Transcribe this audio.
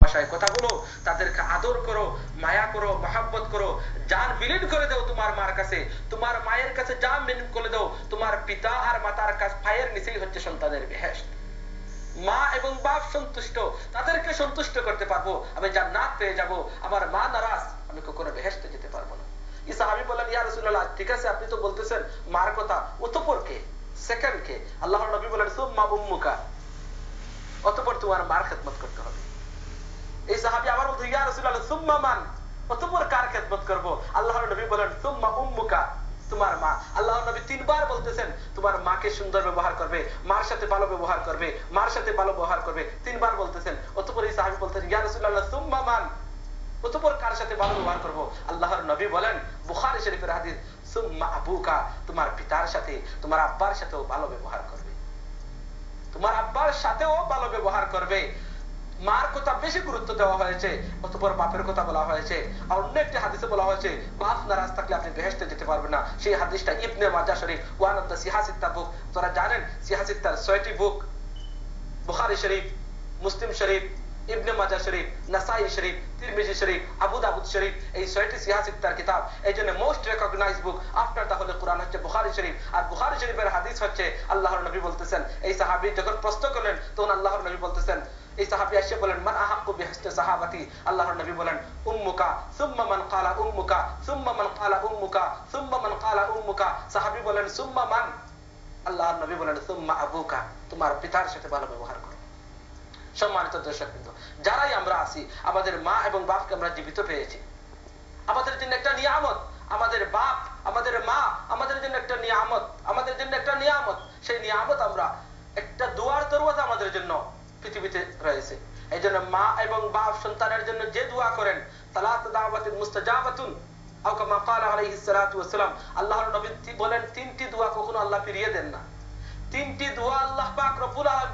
ভাষায় কথা বলো, তাদেরকে আদর করো, মায়া করো, মহব্বত করো, জান বিলীন করে দাও তোমার মার কাছে, তোমার মায়ের কাছে জান বিলীন করে দাও। তোমার পিতা আর মাতার কাছে পায়ের নিচেই হচ্ছে সন্তানের বেহেশত। মা এবং বাপ সন্তুষ্ট, তাদেরকে সন্তুষ্ট করতে পারবো, আমি জান্নাত পেয়ে যাব। আমার মা নারাজ, আমি কখনো বেহেশতে যেতে পারবো না। এই সাহাবী বললেন, ইয়া রাসূলুল্লাহ, ঠিক আছে আপনি তো বলতেছেন মার কথা, অতঃপর কে? সেকেন্ড কে? আল্লাহর নবী বলেন, সুম্মা উম্মুকা, অতঃপর তোমার মার খেদমত করতে হবে। এই সাহাবী আবার বলতে, ইয়া রাসূলুল্লাহ সুম্মা মান, অতঃপর কার খেদমত করব? আল্লাহর নবী বলেন, সুম্মা উম্মুকা, তোমার মা। আল্লাহর নবী তিনবার বলতেছেন তোমার মাকে সুন্দর ব্যবহার করবে, মার সাথে ভালো ব্যবহার করবে, মার সাথে ভালো ব্যবহার করবে, তিনবার বলতেছেন। অতঃপর এই সাহাবী বলতেন, ইয়া রাসূলুল্লাহ সুম্মা মান, অতঃপর কার সাথে ভালো ব্যবহার করব? আল্লাহর নবী বলেন, বুখারী শরীফের হাদিস, সুম্মা আবুকা, তোমার পিতার সাথে, তোমার আব্বার সাথেও ভালো ব্যবহার করবে, তোমার আব্বার সাথেও ভালো ব্যবহার করবে। মার কথা বেশি গুরুত্ব দেওয়া হয়েছে, অতঃপর বাপের কথা বলা হয়েছে। আর অন্য একটি হাদিসে বলা হয়েছে বাপ নারাজ থাকলে আপনি বেহেশতে যেতে পারবেন না। সেই হাদিসটা ইবনে মাজাহ শরীফ, ওয়ান অফ দ্য সিহাসিত্তা বুক। তোরা জানেন সিহাসিত্তার 6টি বুক, বুখারী শরীফ, মুসলিম শরীফ, ইবনে মাজাহ শরীফ, নাসাই শরীফ, তিরমিজি শরীফ, আবু দাউদ শরীফ, এই 6টি সিহাসিত্তার কিতাব। এইজন্য most recognised book after the holy Quran হচ্ছে বুখারী শরীফ। আর বুখারী শরীফের হাদিস হচ্ছে আল্লাহর নবী বলতেছেন, এই সাহাবী যখন প্রশ্ন করলেন তখন আল্লাহর নবী বলতেছেন, এই সাহাবী এসে বলেন, মান আহাক্কু বিহিসনি সাহাবাতি, আল্লাহর নবী বলেন, উম্মুকা, সুম্মা মান ক্বালা উম্মুকা, সুম্মা মান ক্বালা উম্মুকা, সুম্মা মান ক্বালা উম্মুকা। সাহাবী বলেন, সুম্মা মান? আল্লাহর নবী বলেন, সুম্মা আবুকা, তোমার পিতার সাথে ভালো ব্যবহার করো। সম্মানিত দর্শকবৃন্দ, যারাই আমরা আছি, আমাদের মা এবং বাপকে আমরা জীবিত পেয়েছি, আমাদের জন্য একটা নিয়ামত। আমাদের বাপ, আমাদের মা আমাদের জন্য একটা নিয়ামত, আমাদের জন্য একটা নিয়ামত। সেই নিয়ামত আমরা, একটা দুয়ার দরওয়াজা আমাদের জন্য পৃথিবীতে রয়েছে। এই জন্য মা এবং বাপ সন্তানের জন্য যে দোয়া করেন, সালাত দাওয়াতুন মুস্তাজাবাতুন, আও কামা ক্বালা আলাইহিস সালাতু ওয়াস সালাম, আল্লাহর নবী বলেন 3টি দোয়া কখনো আল্লাহ ফিরিয়ে দেন না। 3টি দোয়া আল্লাহ পাক রব্বুল আলামিন